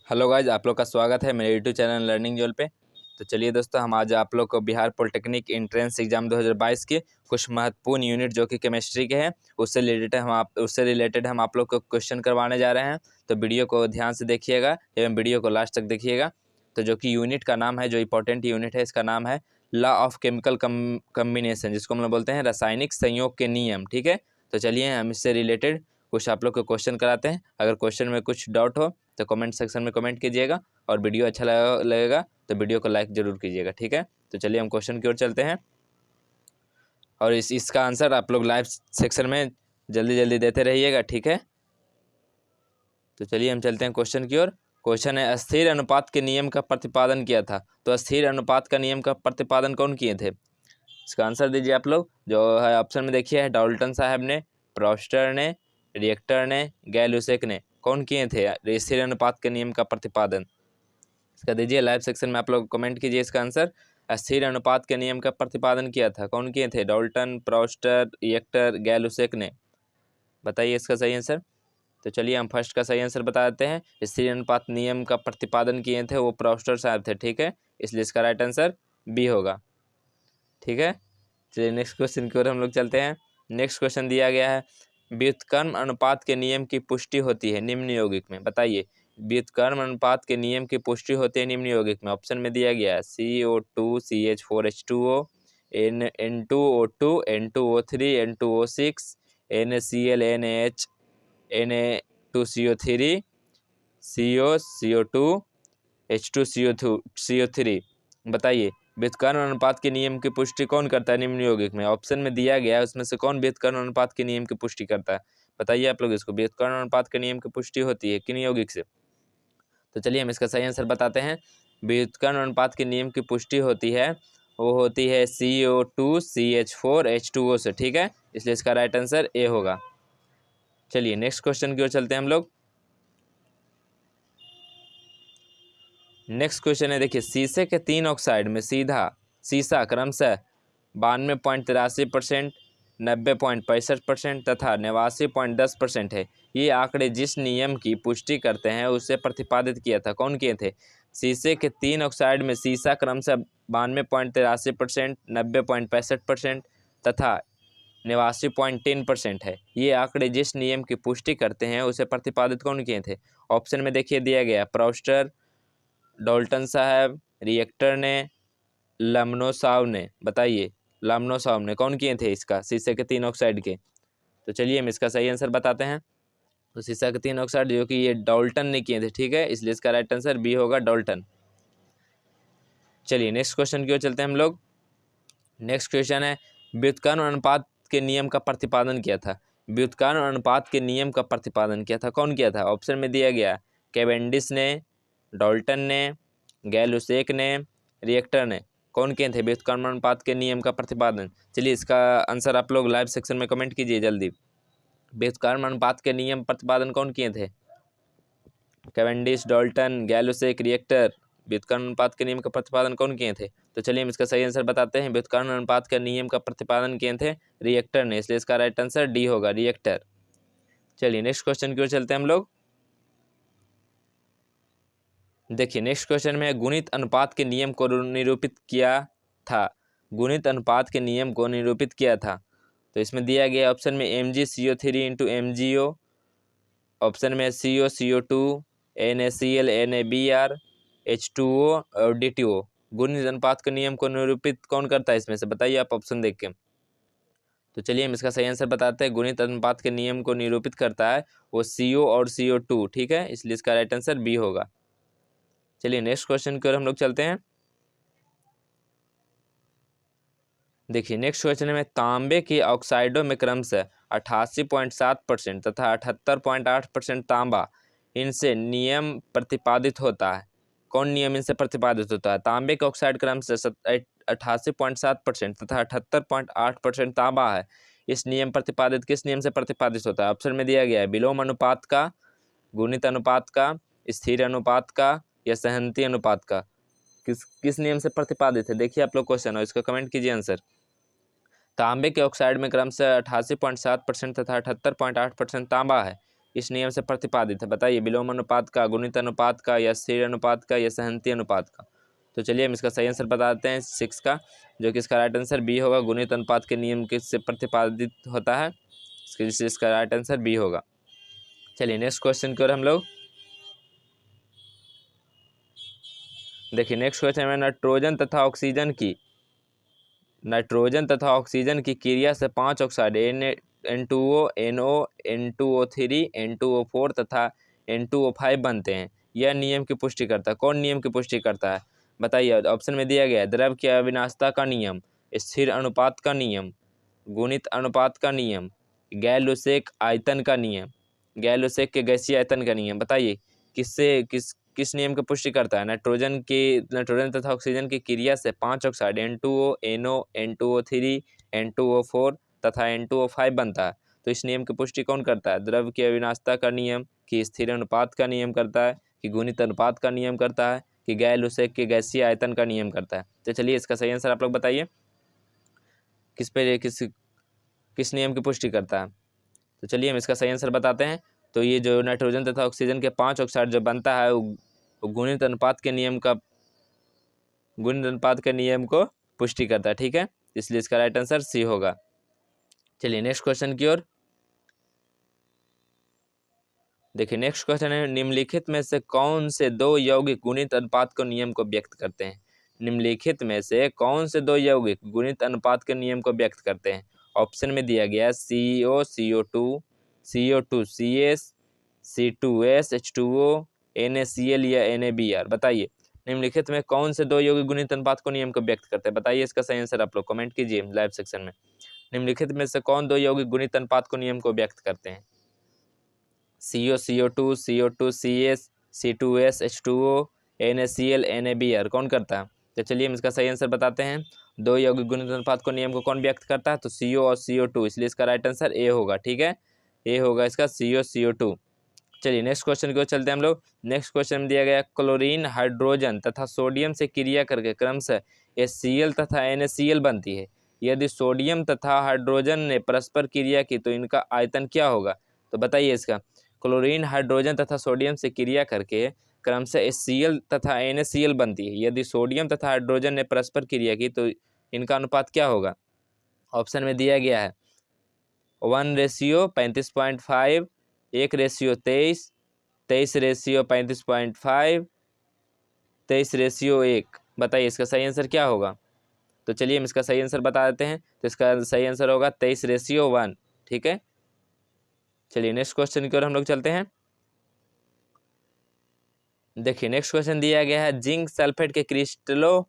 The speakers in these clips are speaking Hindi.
हेलो गाइज, आप लोग का स्वागत है मेरे यूट्यूब चैनल लर्निंग जोल पे। तो चलिए दोस्तों, हम आज आप लोग को बिहार पॉलिटेक्निक एंट्रेंस एग्जाम 2022 के कुछ महत्वपूर्ण यूनिट जो कि केमिस्ट्री के हैं उससे रिलेटेड हम आप लोग को क्वेश्चन करवाने जा रहे हैं। तो वीडियो को ध्यान से देखिएगा एवं वीडियो को लास्ट तक देखिएगा। तो जो कि यूनिट का नाम है, जो इंपॉर्टेंट यूनिट है, इसका नाम है लॉ ऑफ केमिकल कम्बिनेशन, जिसको हम लोग बोलते हैं रासायनिक संयोग के नियम। ठीक है, तो चलिए हम इससे रिलेटेड कुछ आप लोग को क्वेश्चन कराते हैं। अगर क्वेश्चन में कुछ डाउट हो तो कमेंट सेक्शन में कमेंट कीजिएगा, और वीडियो अच्छा लगेगा तो वीडियो को लाइक ज़रूर कीजिएगा। ठीक है, तो चलिए हम क्वेश्चन की ओर चलते हैं, और इसका आंसर आप लोग लाइव सेक्शन में जल्दी जल्दी देते रहिएगा। ठीक है, तो चलिए हम चलते हैं क्वेश्चन की ओर। क्वेश्चन है, स्थिर अनुपात के नियम का प्रतिपादन किया था। तो स्थिर अनुपात का नियम का प्रतिपादन कौन किए थे? इसका आंसर दीजिए आप लोग। जो है ऑप्शन में देखिए है डाल्टन साहब ने, प्रोस्टर ने, रिएक्टर ने, गैलुसेक ने। कौन किए थे स्थिर अनुपात के नियम का प्रतिपादन? इसका दीजिए लाइव सेक्शन में आप लोग कमेंट कीजिए इसका आंसर। स्थिर अनुपात के नियम का प्रतिपादन किया था, कौन किए थे? डाल्टन, प्रोस्टर, रिएक्टर, गैलुसेक ने। बताइए इसका सही आंसर। तो चलिए हम फर्स्ट का सही आंसर बता देते हैं। स्थिर अनुपात नियम का प्रतिपादन किए थे वो प्रोस्टर साहब थे। ठीक है, इसलिए इसका राइट आंसर बी होगा। ठीक है, चलिए नेक्स्ट क्वेश्चन की ओर हम लोग चलते हैं। नेक्स्ट क्वेश्चन दिया गया है, व्युत्क्रम अनुपात के नियम की पुष्टि होती है निम्न यौगिक में। बताइए, व्युत्क्रम अनुपात के नियम की पुष्टि होती है निम्न यौगिक में। ऑप्शन में दिया गया है CO2 CH4H2O, N2O2 N2O3 N2O6, NaCl NaH Na2CO3 CO2 H2CO3। बताइए, व्युत्क्रम अनुपात के नियम की पुष्टि कौन करता है निम्न यौगिक में? ऑप्शन में दिया गया है, उसमें से कौन व्युत्क्रम अनुपात के नियम की पुष्टि करता है? बताइए आप लोग इसको। व्युत्क्रम अनुपात के नियम की पुष्टि होती है किन यौगिक से? तो चलिए हम इसका सही आंसर बताते हैं। व्युत्क्रम अनुपात के नियम की पुष्टि होती है, वो होती है CO2 CH4H2O से। ठीक है, इसलिए इसका राइट आंसर ए होगा। चलिए नेक्स्ट क्वेश्चन की ओर चलते हैं हम लोग। नेक्स्ट क्वेश्चन है, देखिए, शीशे के 3 ऑक्साइड में सीसा क्रमशः 92.83%, 90.65% तथा 89.10% है। ये आंकड़े जिस नियम की पुष्टि करते हैं उसे प्रतिपादित किया था, कौन किए थे? शीशे के 3 ऑक्साइड में सीसा क्रमशः 92.83%, 90.65% तथा 89.3% है। ये आंकड़े जिस नियम की पुष्टि करते हैं उसे प्रतिपादित कौन किए थे? ऑप्शन में देखिए दिया गया, प्रोस्टर, डाल्टन साहब, रिएक्टर ने, लमनोसाव ने। बताइए, लमनोसाव ने कौन किए थे इसका, शीशे के 3 ऑक्साइड के? तो चलिए हम इसका सही आंसर बताते हैं। तो शीशा के 3 ऑक्साइड जो कि ये डाल्टन ने किए थे। ठीक है, इसलिए इसका राइट आंसर बी होगा, डाल्टन। चलिए नेक्स्ट क्वेश्चन की ओर चलते हैं हम लोग। नेक्स्ट क्वेश्चन है, व्युत्क्रम अनुपात के नियम का प्रतिपादन किया था। व्युत्क्रम अनुपात के नियम का प्रतिपादन किया था, कौन किया था? ऑप्शन में दिया गया, कैवेंडिश ने, डाल्टन ने, गैलुसेक ने, रिएक्टर ने। कौन किए थे व्युत्क्रम अनुपात के नियम का प्रतिपादन? चलिए इसका आंसर आप लोग लाइव सेक्शन में कमेंट कीजिए जल्दी। व्युत्क्रम अनुपात के नियम प्रतिपादन कौन किए थे? Cavendish, Dalton, Gay-Lussac, reactor. व्युत्क्रम अनुपात के नियम का प्रतिपादन कौन किए थे? तो चलिए हम इसका सही आंसर बताते हैं। व्युत्क्रम अनुपात के नियम का प्रतिपादन किए थे रिएक्टर ने, इसलिए इसका राइट आंसर डी होगा, रिएक्टर। चलिए नेक्स्ट क्वेश्चन की ओर चलते हैं हम लोग। देखिए नेक्स्ट क्वेश्चन में, गुणित अनुपात के नियम को निरूपित किया था। गुणित अनुपात के नियम को निरूपित किया था। तो इसमें दिया गया ऑप्शन में MgCO3 इंटू MgO, ऑप्शन में CO CO2, NaCl NaBr, H2O और D2O। गुणित अनुपात के नियम को निरूपित कौन करता है इसमें से? बताइए आप ऑप्शन देख के। तो चलिए हम इसका सही आंसर बताते हैं। गुणित अनुपात के नियम को निरूपित करता है वो CO और CO2। ठीक है, इसलिए इसका राइट आंसर बी होगा। चलिए नेक्स्ट क्वेश्चन की ओर हम लोग चलते हैं। देखिए नेक्स्ट क्वेश्चन में, तांबे के ऑक्साइडों में क्रमशः 88.7% तथा 78.8% तांबा इनसे नियम प्रतिपादित होता है। कौन नियम इनसे प्रतिपादित होता है? तांबे के ऑक्साइड क्रमशः 88.7% तथा 78.8% तांबा है। इस नियम प्रतिपादित किस नियम से प्रतिपादित होता है? ऑप्शन में दिया गया है, विलोम अनुपात का, गुणित अनुपात का, स्थिर अनुपात का या सहनती अनुपात का। किस नियम से प्रतिपादित है? देखिए आप लोग क्वेश्चन, और इसका कमेंट कीजिए आंसर। तांबे के ऑक्साइड में क्रमशः 88.7% तथा 78.8% तांबा है। इस नियम से प्रतिपादित है? बताइए, विलोम अनुपात का, गुणित अनुपात का, या स्थिर अनुपात का, या सहनती अनुपात का? तो चलिए हम इसका सही आंसर बताते हैं 6 का, जो कि इसका राइट आंसर बी होगा। गुणित अनुपात के नियम से प्रतिपादित होता है, इसका राइट आंसर बी होगा। चलिए नेक्स्ट क्वेश्चन की ओर हम लोग देखिए। नेक्स्ट क्वेश्चन में नाइट्रोजन तथा ऑक्सीजन की क्रिया से 5 oxide N2O, NO, N2O3, N2O4 तथा N2O5 बनते हैं। यह नियम की पुष्टि करता है। कौन नियम की पुष्टि करता है? बताइए। ऑप्शन में दिया गया है द्रव की अविनाशता का नियम, स्थिर अनुपात का नियम, गुणित अनुपात का नियम, गैर-लुसेक आयतन का नियम, गैर-लुसेक के गैसीय आयतन का नियम। बताइए किस नियम की पुष्टि करता है? नाइट्रोजन तथा ऑक्सीजन की क्रिया से 5 oxide N2O, NO, N2O3, N2O4 तथा N2O5 बनता है। तो इस नियम की पुष्टि कौन करता है? द्रव की अविनाशता का नियम, कि स्थिर अनुपात का नियम करता है, कि गुणित अनुपात का नियम करता है, कि गैर-लुसेक के गैसीय आयतन का नियम करता है? तो चलिए इसका सही आंसर आप लोग बताइए, किस नियम की पुष्टि करता है? तो चलिए हम इसका सही आंसर बताते हैं। तो ये जो नाइट्रोजन तथा ऑक्सीजन के 5 ऑक्साइड जो बनता है वो गुणित अनुपात के नियम को पुष्टि करता है। ठीक है, इसलिए इसका राइट आंसर सी होगा। चलिए नेक्स्ट क्वेश्चन की ओर देखिए। नेक्स्ट क्वेश्चन है, निम्नलिखित में से कौन से दो यौगिक गुणित अनुपात के नियम को व्यक्त करते हैं? निम्नलिखित में से कौन से दो यौगिक गुणित अनुपात के नियम को व्यक्त करते हैं? ऑप्शन में दिया गया CO, CO2, CO2, CS, C2S, H2O, NaCl या NaBr। बताइए निम्नलिखित में कौन से दो यौगिक गुणित अनुपात को नियम को व्यक्त करते हैं? बताइए इसका सही आंसर आप लोग कमेंट कीजिए लाइव सेक्शन में। निम्नलिखित में से कौन दो यौगिक गुणित अनुपात को नियम को व्यक्त करते हैं? CO, CO2, CO2, CS, C2S, H2O, NaCl, NaBr कौन करता है? तो चलिए हम इसका सही आंसर बताते हैं। दो यौगिक गुणित अनुपात को नियम को कौन व्यक्त करता है? तो CO और CO2, इसलिए इसका राइट आंसर ए होगा। ठीक है, ए होगा इसका CO, CO2। चलिए नेक्स्ट क्वेश्चन की ओर चलते हैं हम लोग। नेक्स्ट क्वेश्चन में दिया गया क्लोरीन हाइड्रोजन तथा सोडियम से क्रिया करके क्रमशः HCl तथा NaCl बनती है। यदि सोडियम तथा हाइड्रोजन ने परस्पर क्रिया की तो इनका आयतन क्या होगा? तो बताइए इसका। क्लोरीन हाइड्रोजन तथा सोडियम से क्रिया करके क्रमशः HCl तथा NaCl बनती है। यदि सोडियम तथा हाइड्रोजन ने परस्पर क्रिया की तो इनका अनुपात क्या होगा? ऑप्शन में दिया गया है 1:35.5, 1:23, 23:35, 23:1। बताइए इसका सही आंसर क्या होगा? तो चलिए हम इसका सही आंसर बता देते हैं। तो इसका सही आंसर होगा 23:1। ठीक है, चलिए नेक्स्ट क्वेश्चन की ओर हम लोग चलते हैं। देखिए नेक्स्ट क्वेश्चन दिया गया है, जिंक सल्फेट के क्रिस्टलों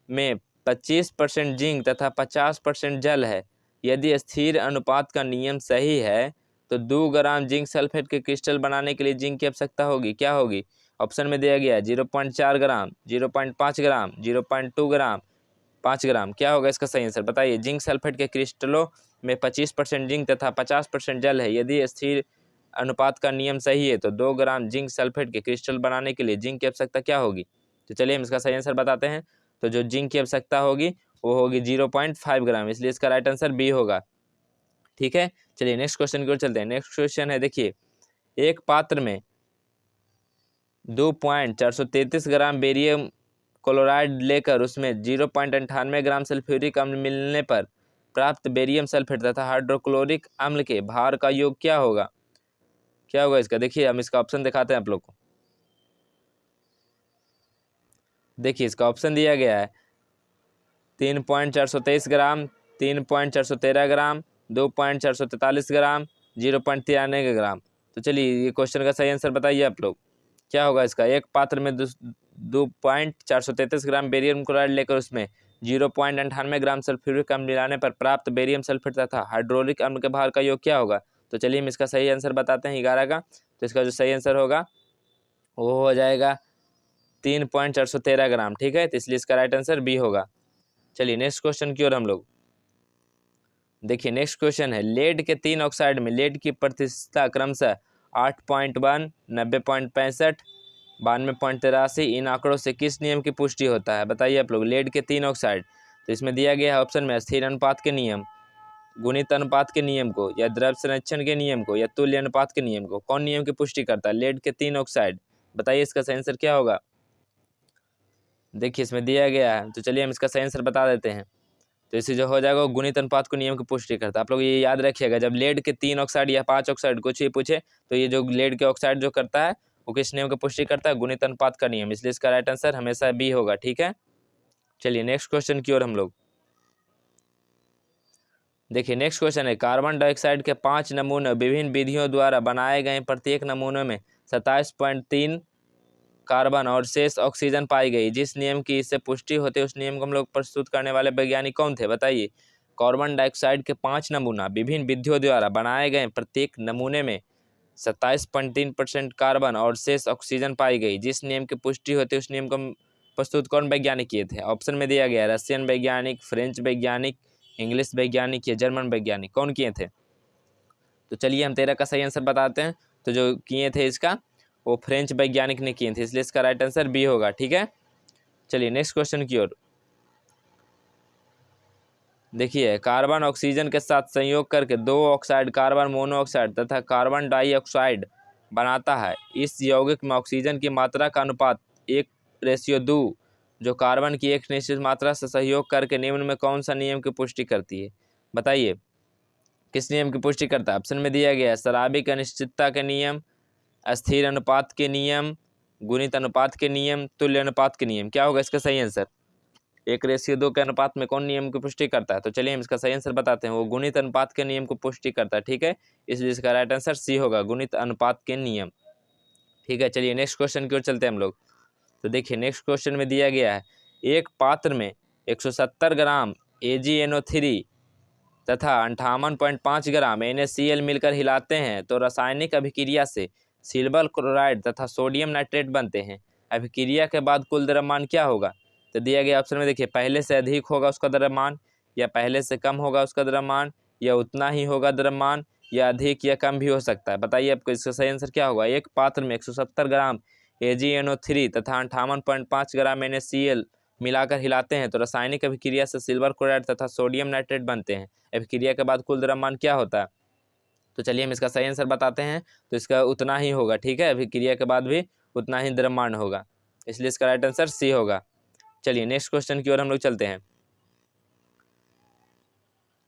में 25% जिंक तथा 50% जल है। यदि स्थिर अनुपात का नियम सही है तो 2 ग्राम जिंक सल्फेट के क्रिस्टल बनाने के लिए जिंक की आवश्यकता होगी, क्या होगी? ऑप्शन में दिया गया है 0.4 ग्राम, 0.5 ग्राम, 0.2 ग्राम, 5 ग्राम। क्या होगा इसका सही आंसर? बताइए। जिंक सल्फेट के क्रिस्टलों में 25% जिंक तथा 50% जल है। यदि स्थिर अनुपात का नियम सही है तो 2 ग्राम जिंक सल्फेट के क्रिस्टल बनाने के लिए जिंक की आवश्यकता क्या होगी? तो चलिए हम इसका सही आंसर बताते हैं। तो जो जिंक की आवश्यकता होगी वो होगी 0.5 ग्राम, इसलिए इसका राइट आंसर बी होगा। ठीक है, चलिए नेक्स्ट क्वेश्चन की ओर चलते हैं। नेक्स्ट क्वेश्चन है, देखिए एक पात्र में 2.433 ग्राम बेरियम क्लोराइड लेकर उसमें 0.98 ग्राम सल्फ्यूरिक अम्ल मिलने पर प्राप्त बेरियम सल्फेट तथा हाइड्रोक्लोरिक अम्ल के भार का योग क्या होगा? क्या होगा इसका? देखिए हम इसका ऑप्शन दिखाते हैं आप लोग को। देखिए इसका ऑप्शन दिया गया है 3.423 ग्राम, 3.413 ग्राम, 2.443 ग्राम, 0.93 ग्राम। तो चलिए ये क्वेश्चन का सही आंसर बताइए आप लोग, क्या होगा इसका? एक पात्र में 2.433 ग्राम बेरियम क्लोराइड लेकर उसमें 0.98 ग्राम सल्फ्यूरिक अम्ल मिलाने पर प्राप्त बेरियम सल्फेट तथा हाइड्रोक्लोरिक अम्ल के भार का योग क्या होगा? तो चलिए हम इसका सही आंसर बताते हैं 11 का। तो इसका जो सही आंसर होगा वो हो जाएगा 3.413 ग्राम। ठीक है, तो इसलिए इसका राइट आंसर बी होगा। चलिए नेक्स्ट क्वेश्चन की ओर हम लोग देखिए। नेक्स्ट क्वेश्चन है, लेड के 3 ऑक्साइड में लेड की प्रतिशतता क्रमशः 8.1, 90.65, 92.83 इन आंकड़ों से किस नियम की पुष्टि होता है? बताइए आप लोग। लेड के 3 ऑक्साइड, तो इसमें दिया गया है ऑप्शन में स्थिर अनुपात के नियम, गुणित अनुपात के नियम को, या द्रव संरक्षण के नियम को, या तुल्य अनुपात के नियम को? कौन नियम की पुष्टि करता है? लेड के 3 ऑक्साइड। बताइए इसका सही आंसर क्या होगा? देखिए इसमें दिया गया है, तो चलिए हम इसका सही आंसर बता देते हैं। तो इसे जो हो जाएगा वो गुणित अनुपात को नियम की पुष्टि करता है। आप लोग ये याद रखिएगा, जब लेड के 3 ऑक्साइड या 5 ऑक्साइड कुछ ही पूछे तो ये जो लेड के ऑक्साइड जो करता है वो किस नियम की पुष्टि करता है? गुणित अनुपात का नियम। इसलिए इसका राइट आंसर हमेशा बी होगा। ठीक है, चलिए नेक्स्ट क्वेश्चन की ओर हम लोग देखिए। नेक्स्ट क्वेश्चन है, कार्बन डाइऑक्साइड के 5 नमूने विभिन्न विधियों द्वारा बनाए गए, प्रत्येक नमूने में 27.3 कार्बन और शेष ऑक्सीजन पाई गई। जिस नियम की इससे पुष्टि होती है उस नियम को हम लोग प्रस्तुत करने वाले वैज्ञानिक कौन थे? बताइए। कार्बन डाइऑक्साइड के 5 नमूना विभिन्न विधियों द्वारा बनाए गए, प्रत्येक नमूने में 27.3% कार्बन और शेष ऑक्सीजन पाई गई। जिस नियम की पुष्टि होती है उस नियम को प्रस्तुत कौन वैज्ञानिक किए थे? ऑप्शन में दिया गया है, रशियन वैज्ञानिक, फ्रेंच वैज्ञानिक, इंग्लिश वैज्ञानिक या जर्मन वैज्ञानिक। कौन किए थे? तो चलिए हम 13 का सही आंसर बताते हैं। तो जो किए थे इसका वो फ्रेंच वैज्ञानिक ने किए थे, इसलिए इसका राइट आंसर बी होगा। ठीक है, चलिए नेक्स्ट क्वेश्चन की ओर देखिए। कार्बन ऑक्सीजन के साथ संयोग करके 2 ऑक्साइड कार्बन मोनोऑक्साइड तथा कार्बन डाइऑक्साइड बनाता है। इस यौगिक में ऑक्सीजन की मात्रा का अनुपात 1:2 जो कार्बन की एक निश्चित मात्रा से सहयोग करके निम्न में कौन सा नियम की पुष्टि करती है? बताइए किस नियम की पुष्टि करता है? ऑप्शन में दिया गया है, शराबी की अनिश्चितता के नियम, अस्थिर अनुपात के नियम, गुणित अनुपात के नियम, तुल्य अनुपात के नियम। क्या होगा इसका सही आंसर? 1:2 के अनुपात में कौन नियम की पुष्टि करता है? तो चलिए हम इसका सही आंसर बताते हैं, वो गुणित अनुपात के नियम को पुष्टि करता है। ठीक है, इसलिए इसका राइट आंसर सी होगा, गुणित अनुपात के नियम। ठीक है, चलिए नेक्स्ट क्वेश्चन की ओर चलते हैं हम लोग। तो देखिए नेक्स्ट क्वेश्चन में दिया गया है, एक पात्र में 170 ग्राम AgNO3 तथा 58.5 ग्राम NaCl मिलकर हिलाते हैं तो रासायनिक अभिक्रिया से सिल्वर क्लोराइड तथा सोडियम नाइट्रेट बनते हैं। अभिक्रिया के बाद कुल द्रव्यमान क्या होगा? तो दिया गया ऑप्शन में देखिए, पहले से अधिक होगा उसका द्रव्यमान, या पहले से कम होगा उसका द्रव्यमान, या उतना ही होगा द्रव्यमान, या अधिक या कम भी हो सकता है। बताइए आपको इसका सही आंसर क्या होगा? एक पात्र में 170 ग्राम AgNO3 तथा 58.5 ग्राम NaCl मिलाकर हिलाते हैं तो रासायनिक अभिक्रिया से सिल्वर क्लोराइड तथा सोडियम नाइट्रेट बनते हैं। अभिक्रिया के बाद कुल द्रव्यमान क्या होता है? तो चलिए हम इसका सही आंसर बताते हैं। तो इसका उतना ही होगा। ठीक है, अभिक्रिया के बाद भी उतना ही द्रव्यमान होगा, इसलिए इसका राइट आंसर सी होगा। चलिए नेक्स्ट क्वेश्चन की ओर हम लोग चलते हैं।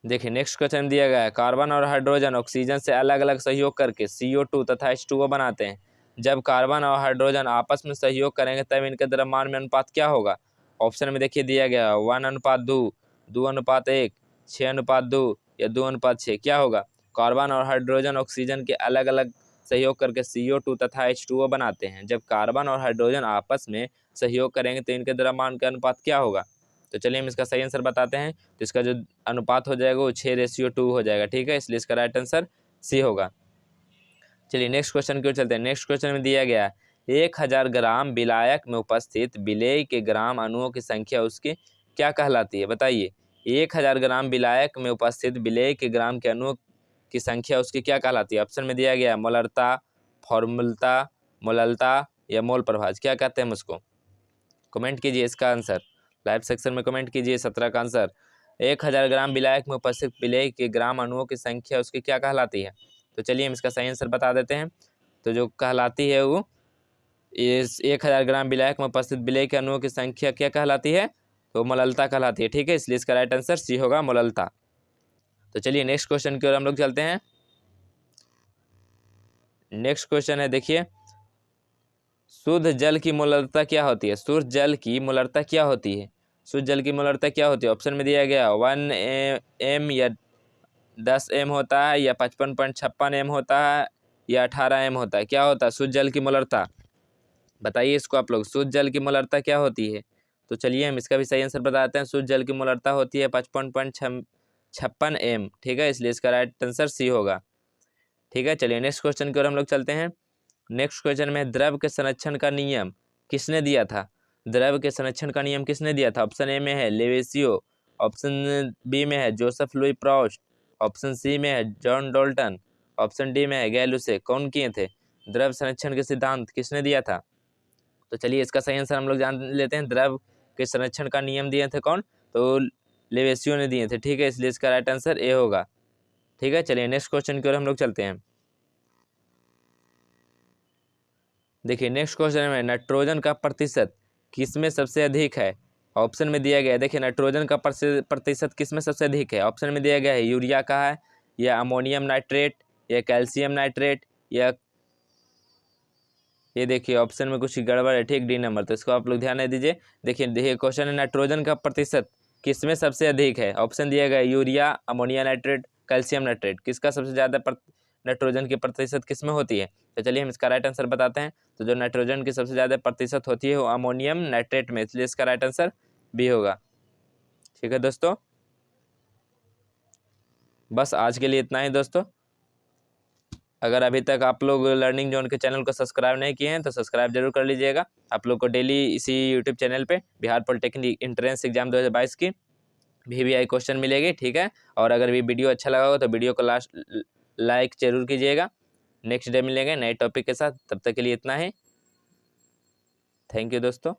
देखिए नेक्स्ट क्वेश्चन दिया गया है, कार्बन और हाइड्रोजन ऑक्सीजन से अलग अलग सहयोग करके CO2 तथा H2O बनाते हैं। जब कार्बन और हाइड्रोजन आपस में सहयोग करेंगे तब इनके द्रव्यमान में अनुपात क्या होगा? ऑप्शन में देखिए दिया गया 1:2, 2:1, 6:2 या 2:6। क्या होगा? कार्बन और हाइड्रोजन ऑक्सीजन के अलग अलग सहयोग करके CO2 तथा H2O बनाते हैं। जब कार्बन और हाइड्रोजन आपस में सहयोग करेंगे तो इनके द्रव्यमान का अनुपात क्या होगा? तो चलिए हम इसका सही आंसर बताते हैं। तो इसका जो अनुपात हो जाएगा वो 6:2 हो जाएगा। ठीक है, इसलिए इसका राइट आंसर सी होगा। चलिए नेक्स्ट क्वेश्चन की ओर चलते हैं। नेक्स्ट क्वेश्चन में दिया गया है, 1000 ग्राम विलायक में उपस्थित विलेय के ग्राम अणुओं की संख्या उसकी क्या कहलाती है? बताइए 1000 ग्राम विलायक में उपस्थित विलेय के ग्राम के अणुओं की संख्या उसकी क्या कहलाती है? ऑप्शन में दिया गया मोलरता, फॉर्मूलता, मोललता या मोल प्रभाज। क्या कहते हैं हम उसको? कमेंट कीजिए इसका आंसर, लाइव सेक्शन में कमेंट कीजिए 17 का आंसर। 1000 ग्राम विलायक में उपस्थित विलेय के ग्राम अणुओं की संख्या उसकी क्या कहलाती है? तो चलिए हम इसका सही आंसर बता देते हैं। तो जो कहलाती है वो इस 1000 ग्राम विलायक में उपस्थित विलेय के अणुओं की संख्या क्या कहलाती है? तो मोललता कहलाती है। ठीक है, इसलिए इसका राइट आंसर सी होगा, मोललता। तो चलिए नेक्स्ट क्वेश्चन की ओर हम लोग चलते हैं। नेक्स्ट क्वेश्चन है देखिए, शुद्ध जल की मोलरता क्या होती है? शुद्ध जल की मोलरता क्या होती है? शुद्ध जल की मोलरता क्या होती है? ऑप्शन में दिया गया 1 m या 10 m होता है, या 55.56 m होता है, या 18 m होता है। क्या होता है शुद्ध जल की मोलरता? बताइए इसको आप लोग, शुद्ध जल की मोलरता क्या होती है? तो चलिए हम इसका भी सही आंसर बताते हैं। शुद्ध जल की मोलरता होती है 55.56 m। ठीक है, इसलिए इसका राइट आंसर सी होगा। ठीक है, चलिए नेक्स्ट क्वेश्चन की ओर हम लोग चलते हैं। नेक्स्ट क्वेश्चन में द्रव के संरक्षण का नियम किसने दिया था? द्रव के संरक्षण का नियम किसने दिया था? ऑप्शन ए में है लेवेसियो, ऑप्शन बी में है Joseph Louis Proust, option C में है जॉन डॉल्टन, ऑप्शन डी में है गैलुसे। कौन किए थे? द्रव संरक्षण के सिद्धांत किसने दिया था? तो चलिए इसका सही आंसर हम लोग जान लेते हैं। द्रव के संरक्षण का नियम दिए थे कौन? तो लेवेसियो ने दिए थे, ठीक है, इसलिए इसका राइट आंसर ए होगा। ठीक है, चलिए नेक्स्ट क्वेश्चन की ओर हम लोग चलते हैं। देखिए नेक्स्ट क्वेश्चन में नाइट्रोजन का प्रतिशत किसमें सबसे अधिक है। ऑप्शन में दिया गया है, देखिए नाइट्रोजन का प्रतिशत किसमें सबसे अधिक है। ऑप्शन में दिया गया है यूरिया का है, या अमोनियम नाइट्रेट, या कैल्शियम नाइट्रेट, या ये देखिए ऑप्शन में कुछ गड़बड़ है, ठीक, डी नंबर, तो इसको आप लोग ध्यान नहीं दीजिए। देखिए क्वेश्चन है नाइट्रोजन का प्रतिशत किसमें सबसे अधिक है। ऑप्शन दिया गया है urea, ammonia nitrate, calcium nitrate, किसका सबसे ज़्यादा नाइट्रोजन की प्रतिशत किसमें होती है। तो चलिए हम इसका राइट आंसर बताते हैं। तो जो नाइट्रोजन की सबसे ज़्यादा प्रतिशत होती है वो अमोनियम नाइट्रेट में, इसलिए इसका राइट आंसर बी होगा। ठीक है दोस्तों, बस आज के लिए इतना ही दोस्तों। अगर अभी तक आप लोग लर्निंग जोन के चैनल को सब्सक्राइब नहीं किए हैं तो सब्सक्राइब जरूर कर लीजिएगा। आप लोग को डेली इसी यूट्यूब चैनल पे बिहार पॉलिटेक्निक एंट्रेंस एग्जाम 2022 की VVI क्वेश्चन मिलेगी। ठीक है, और अगर भी वीडियो अच्छा लगा हो तो वीडियो को लाइक जरूर कीजिएगा। नेक्स्ट डे मिलेंगे नए टॉपिक के साथ, तब तक के लिए इतना ही। थैंक यू दोस्तों।